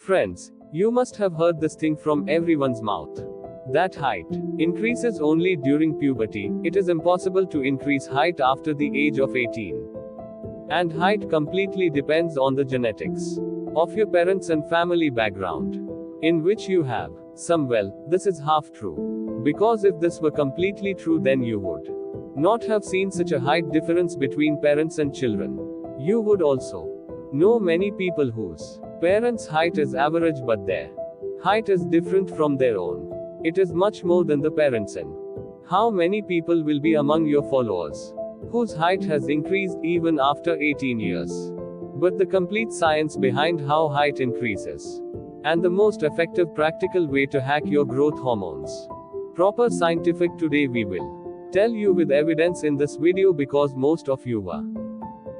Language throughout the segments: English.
Friends, you must have heard this thing from everyone's mouth. That height increases only during puberty. It is impossible to increase height after the age of 18. And height completely depends on the genetics of your parents and family background, in which you have some. Well, this is half true. Because if this were completely true, then you would not have seen such a height difference between parents and children. You would also know many people whose parents' height is average but their height is different from their own. It is much more than the parents. And how many people will be among your followers whose height has increased even after 18 years? But the complete science behind how height increases, and the most effective practical way to hack your growth hormones. Proper scientific today we will tell you with evidence in this video, because most of you were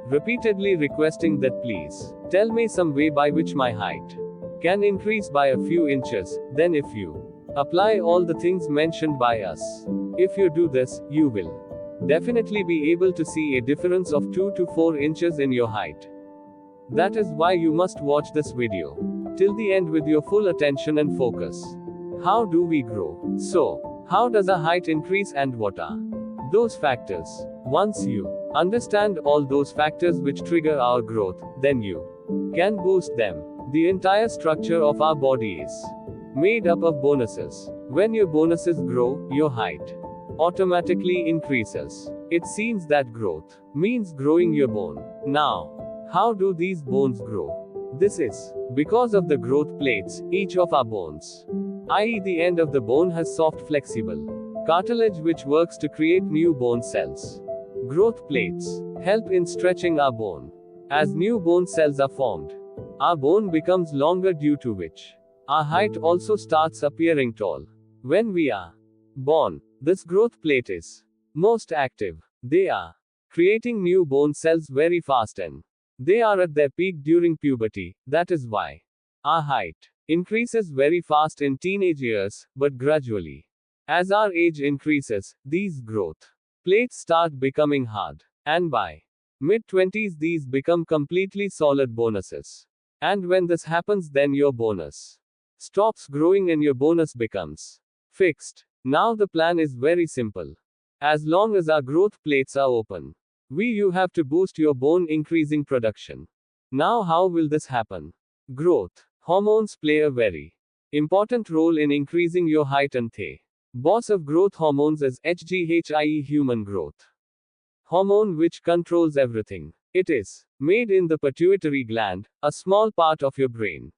repeatedly requesting that please tell me some way by which my height can increase by a few inches. Then if you apply all the things mentioned by us, if you do this, you will definitely be able to see a difference of 2 to 4 inches in your height. That is why you must watch this video till the end with your full attention and focus. How do we grow? So, how does a height increase and what are those factors? Once you understand all those factors which trigger our growth, then you can boost them. The entire structure of our body is made up of bonuses. When your bonuses grow, your height automatically increases. It seems that growth means growing your bone. Now, how do these bones grow? This is because of the growth plates. Each of our bones, i.e., the end of the bone, has soft, flexible cartilage which works to create new bone cells. Growth plates help in stretching our bone. As new bone cells are formed, our bone becomes longer, due to which our height also starts appearing tall. When we are born, this growth plate is most active. They are creating new bone cells very fast, and they are at their peak during puberty. That is why our height increases very fast in teenage years, but gradually, as our age increases, these growth plates start becoming hard. And by mid-20s, these become completely solid bonuses. And when this happens, then your bonus stops growing and your bonus becomes fixed. Now the plan is very simple. As long as our growth plates are open, you have to boost your bone increasing production. Now how will this happen? Growth hormones play a very important role in increasing your height, and the boss of growth hormones is HGH, i.e. human growth hormone, which controls everything. It is made in the pituitary gland, a small part of your brain.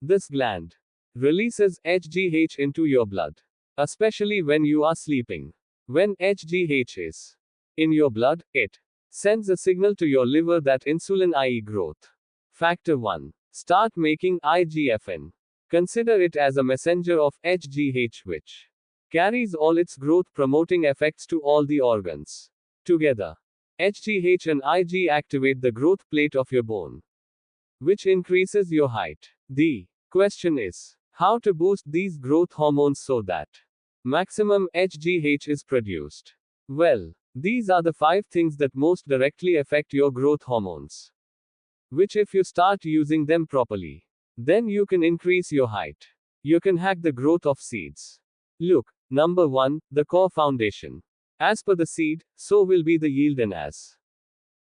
This gland releases HGH into your blood, especially when you are sleeping. When HGH is in your blood, it sends a signal to your liver that insulin, i.e. growth factor 1, start making IGF-1. Consider it as a messenger of HGH which carries all its growth promoting effects to all the organs. Together, HGH and IG activate the growth plate of your bone, which increases your height. The question is, how to boost these growth hormones so that maximum HGH is produced? Well, these are the 5 things that most directly affect your growth hormones, which if you start using them properly, then you can increase your height. You can hack the growth of seeds. Look, number 1, the core foundation. As per the seed, so will be the yield, and as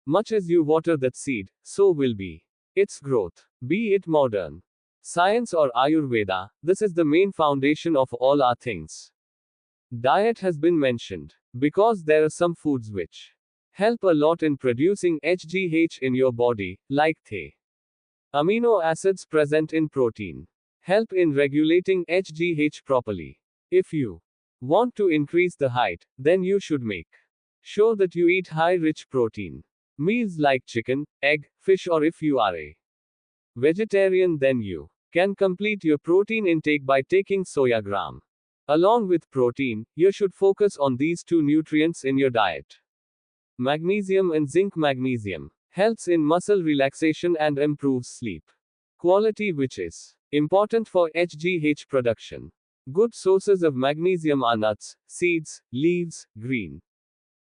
much as you water that seed, so will be its growth. Be it modern science or Ayurveda, this is the main foundation of all our things. Diet has been mentioned, because there are some foods which help a lot in producing HGH in your body, like the amino acids present in protein help in regulating HGH properly. If you want to increase the height, then you should make sure that you eat high rich protein meals like chicken, egg, fish, or if you are a vegetarian, then you can complete your protein intake by taking soya gram. Along with protein, you should focus on these 2 nutrients in your diet. Magnesium and zinc. Magnesium helps in muscle relaxation and improves sleep quality, which is important for HGH production. Good sources of magnesium are nuts, seeds, leaves, green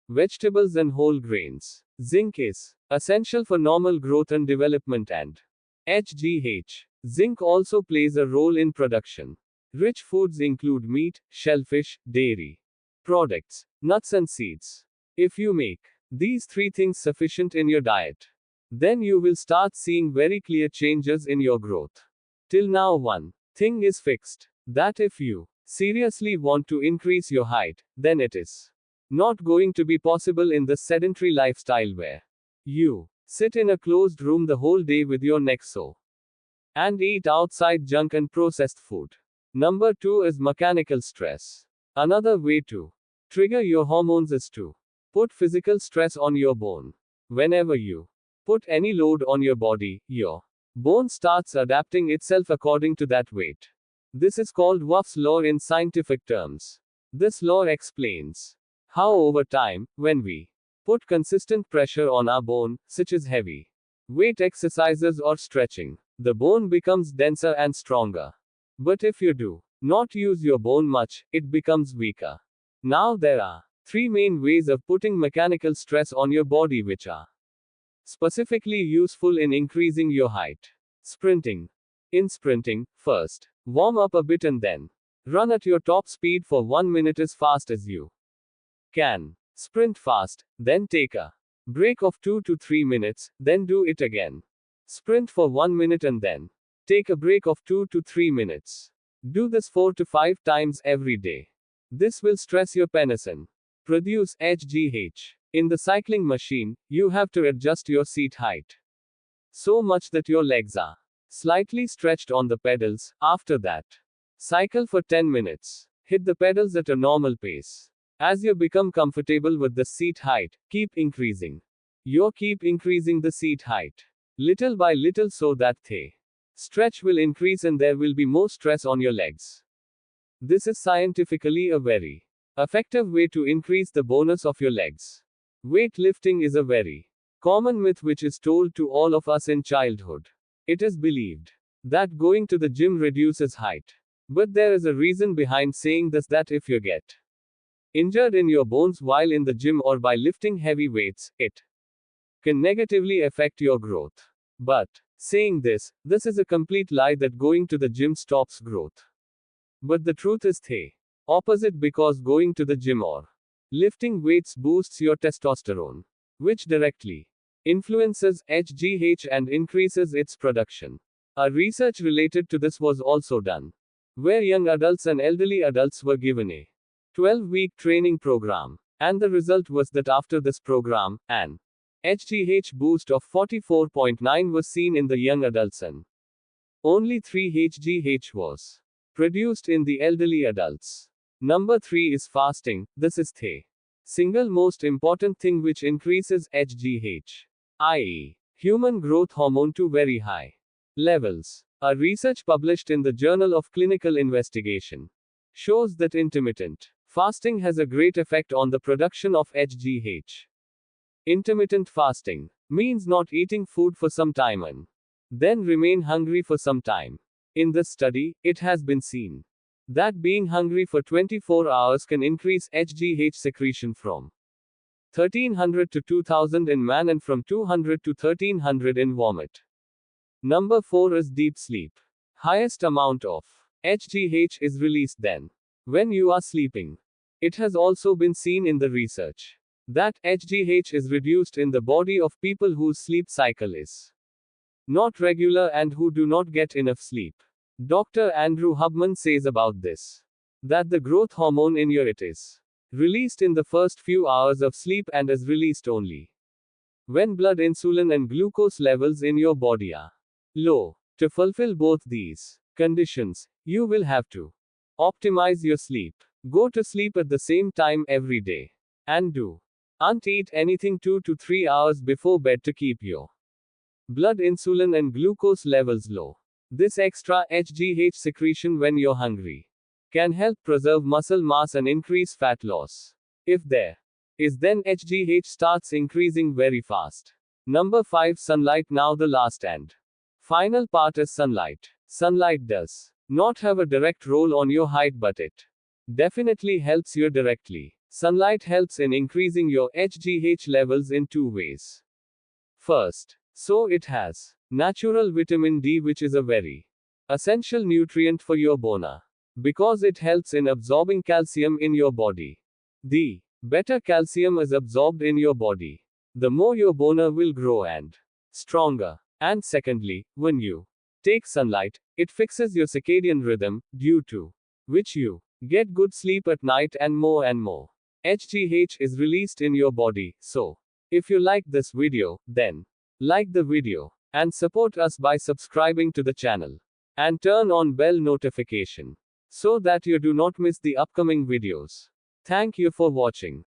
vegetables, and whole grains. Zinc is essential for normal growth and development and HGH. Zinc also plays a role in production. Rich foods include meat, shellfish, dairy products, nuts, and seeds. If you make these three things sufficient in your diet, then you will start seeing very clear changes in your growth. Till now, one thing is fixed, that if you seriously want to increase your height, then it is not going to be possible in the sedentary lifestyle where you sit in a closed room the whole day with your neck so and eat outside junk and processed food. Number 2 is mechanical stress. Another way to trigger your hormones is to put physical stress on your bone. Whenever you put any load on your body, your bone starts adapting itself according to that weight. This is called Wuff's law in scientific terms. This law explains how over time, when we put consistent pressure on our bone, such as heavy weight exercises or stretching, the bone becomes denser and stronger. But if you do not use your bone much, it becomes weaker. Now there are three main ways of putting mechanical stress on your body which are specifically useful in increasing your height. Sprinting. In sprinting, first, warm up a bit and then run at your top speed for 1 minute as fast as you can. Sprint fast, then take a break of 2 to 3 minutes, then do it again. Sprint for 1 minute and then take a break of 2 to 3 minutes. Do this 4 to 5 times every day. This will stress your penis and produce HGH. In the cycling machine, you have to adjust your seat height so much that your legs are slightly stretched on the pedals. After that, cycle for 10 minutes. Hit the pedals at a normal pace. As you become comfortable with the seat height, keep increasing the seat height little by little so that the stretch will increase and there will be more stress on your legs. This is scientifically a very effective way to increase the bonus of your legs. Weightlifting is a very common myth which is told to all of us in childhood. It is believed that going to the gym reduces height. But there is a reason behind saying this, that if you get injured in your bones while in the gym or by lifting heavy weights, it can negatively affect your growth. But saying this is a complete lie that going to the gym stops growth. But the truth is the opposite, because going to the gym or lifting weights boosts your testosterone, which directly influences HGH and increases its production. A research related to this was also done, where young adults and elderly adults were given a 12-week training program. And the result was that after this program, an HGH boost of 44.9 was seen in the young adults and only 3 HGH was produced in the elderly adults. Number 3 is fasting. This is the single most important thing which increases HGH, i.e., human growth hormone, to very high levels. A research published in the Journal of Clinical Investigation shows that intermittent fasting has a great effect on the production of HGH. Intermittent fasting means not eating food for some time and then remain hungry for some time. In this study, it has been seen that being hungry for 24 hours can increase HGH secretion from 1300 to 2000 in man and from 200 to 1300 in vomit. Number 4 is deep sleep. Highest amount of HGH is released then when you are sleeping. It has also been seen in the research that HGH is reduced in the body of people whose sleep cycle is not regular and who do not get enough sleep. Dr. Andrew Hubman says about this that the growth hormone in your it is released in the first few hours of sleep and is released only when blood insulin and glucose levels in your body are low. To fulfill both these conditions, you will have to optimize your sleep. Go to sleep at the same time every day. And don't eat anything 2 to 3 hours before bed to keep your blood insulin and glucose levels low. This extra HGH secretion when you're hungry can help preserve muscle mass and increase fat loss. If there is, then HGH starts increasing very fast. Number 5, sunlight. Now the last and final part is sunlight. Sunlight does not have a direct role on your height, but it definitely helps you directly. Sunlight helps in increasing your HGH levels in 2 ways. First, so it has natural vitamin D, which is a very essential nutrient for your bone, because it helps in absorbing calcium in your body. The better calcium is absorbed in your body, the more your bone will grow and stronger. And secondly, when you take sunlight, it fixes your circadian rhythm, due to which you get good sleep at night and more HGH is released in your body. So, if you like this video, then like the video and support us by subscribing to the channel and turn on bell notification so that you do not miss the upcoming videos. Thank you for watching.